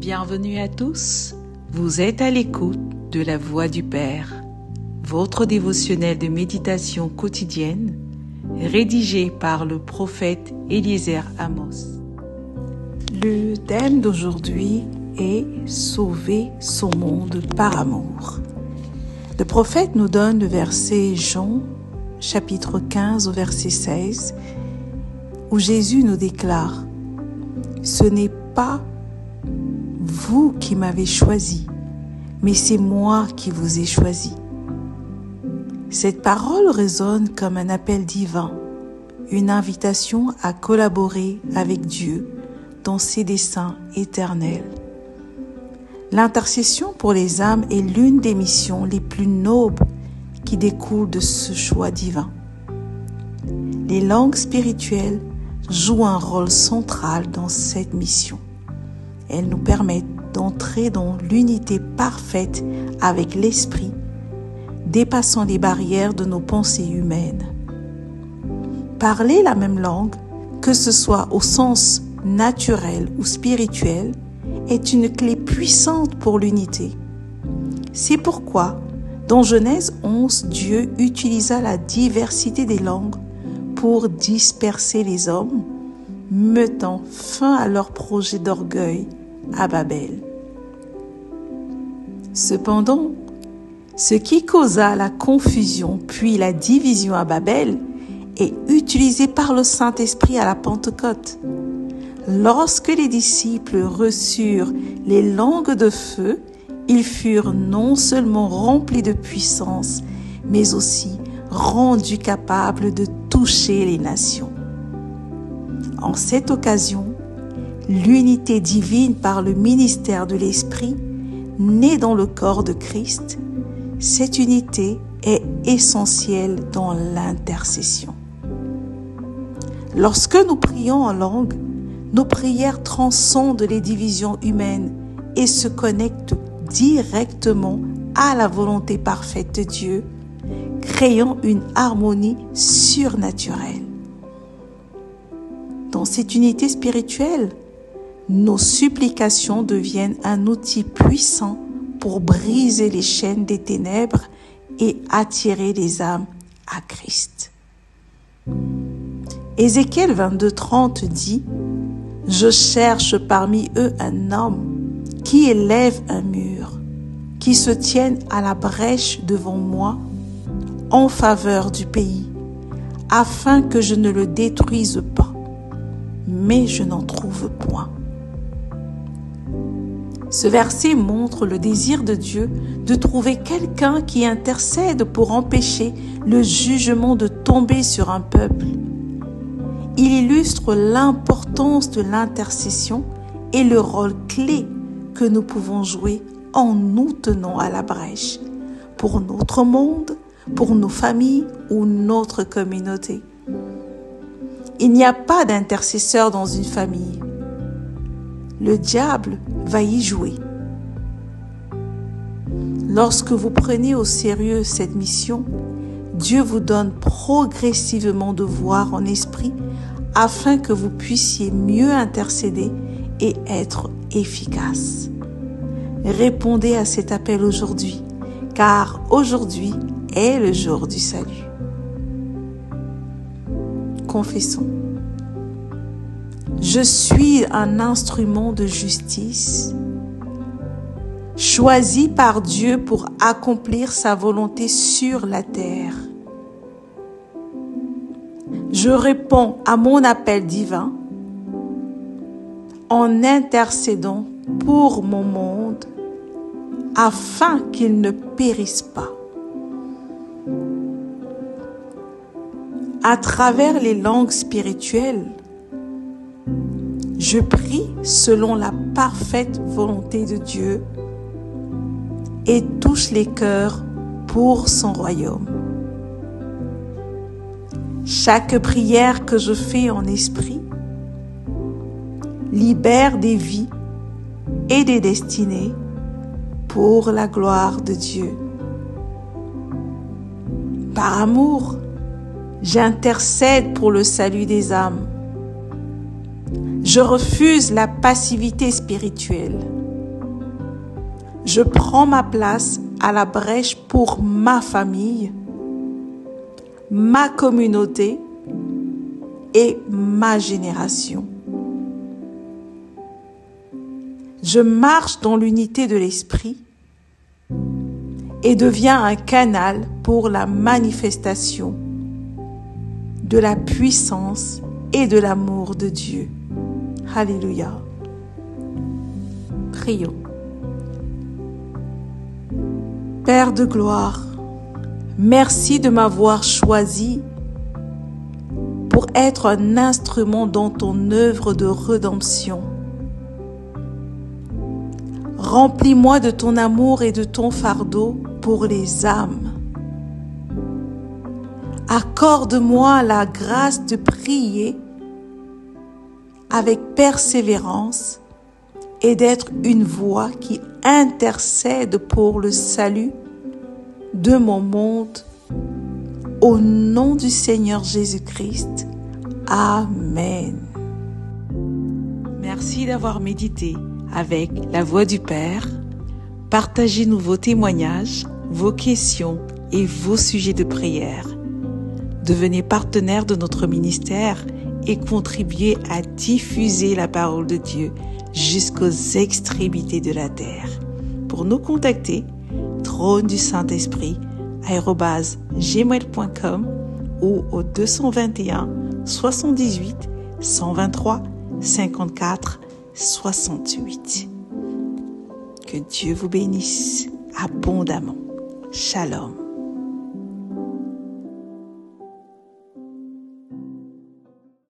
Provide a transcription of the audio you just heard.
Bienvenue à tous, vous êtes à l'écoute de la Voix du Père, votre dévotionnel de méditation quotidienne, rédigé par le prophète Eliezer Amos. Le thème d'aujourd'hui est « Sauver son monde par amour ». Le prophète nous donne le verset Jean, chapitre 15 au verset 16, où Jésus nous déclare « Ce n'est pas vous qui m'avez choisi, mais c'est moi qui vous ai choisi. » Cette parole résonne comme un appel divin, une invitation à collaborer avec Dieu dans ses desseins éternels. L'intercession pour les âmes est l'une des missions les plus nobles qui découlent de ce choix divin. Les langues spirituelles jouent un rôle central dans cette mission. Elles nous permettent d'entrer dans l'unité parfaite avec l'Esprit, dépassant les barrières de nos pensées humaines. Parler la même langue, que ce soit au sens naturel ou spirituel, est une clé puissante pour l'unité. C'est pourquoi, dans Genèse 11, Dieu utilisa la diversité des langues pour disperser les hommes, mettant fin à leur projet d'orgueil à Babel. Cependant, ce qui causa la confusion puis la division à Babel est utilisé par le Saint-Esprit à la Pentecôte. Lorsque les disciples reçurent les langues de feu, ils furent non seulement remplis de puissance, mais aussi rendus capables de toucher les nations. En cette occasion, l'unité divine par le ministère de l'Esprit, née dans le corps de Christ, cette unité est essentielle dans l'intercession. Lorsque nous prions en langue, nos prières transcendent les divisions humaines et se connectent directement à la volonté parfaite de Dieu, créant une harmonie surnaturelle. Dans cette unité spirituelle, nos supplications deviennent un outil puissant pour briser les chaînes des ténèbres et attirer les âmes à Christ. Ézéchiel 22:30 dit « Je cherche parmi eux un homme qui élève un mur, qui se tienne à la brèche devant moi en faveur du pays, afin que je ne le détruise pas, mais je n'en trouve point. » Ce verset montre le désir de Dieu de trouver quelqu'un qui intercède pour empêcher le jugement de tomber sur un peuple. Il illustre l'importance de l'intercession et le rôle clé que nous pouvons jouer en nous tenant à la brèche pour notre monde, pour nos familles ou notre communauté. Il n'y a pas d'intercesseur dans une famille. Le diable va y jouer. Lorsque vous prenez au sérieux cette mission, Dieu vous donne progressivement de voir en esprit afin que vous puissiez mieux intercéder et être efficace. Répondez à cet appel aujourd'hui, car aujourd'hui est le jour du salut. Confessons. Je suis un instrument de justice, choisi par Dieu pour accomplir sa volonté sur la terre. Je réponds à mon appel divin en intercédant pour mon monde afin qu'il ne périsse pas. À travers les langues spirituelles, je prie selon la parfaite volonté de Dieu et touche les cœurs pour son royaume. Chaque prière que je fais en esprit libère des vies et des destinées pour la gloire de Dieu. Par amour, j'intercède pour le salut des âmes. Je refuse la passivité spirituelle. Je prends ma place à la brèche pour ma famille, ma communauté et ma génération. Je marche dans l'unité de l'esprit et deviens un canal pour la manifestation de la puissance et de l'amour de Dieu. Alléluia. Prions. Père de gloire, merci de m'avoir choisi pour être un instrument dans ton œuvre de rédemption. Remplis-moi de ton amour et de ton fardeau pour les âmes. Accorde-moi la grâce de prier avec persévérance et d'être une voix qui intercède pour le salut de mon monde. Au nom du Seigneur Jésus-Christ. Amen. Merci d'avoir médité avec la Voix du Père. Partagez-nous vos témoignages, vos questions et vos sujets de prière. Devenez partenaire de notre ministère et contribuez à diffuser la parole de Dieu jusqu'aux extrémités de la terre. Pour nous contacter, trône du Saint-Esprit @gmail.com ou au 221 78 123 54 68. Que Dieu vous bénisse abondamment. Shalom.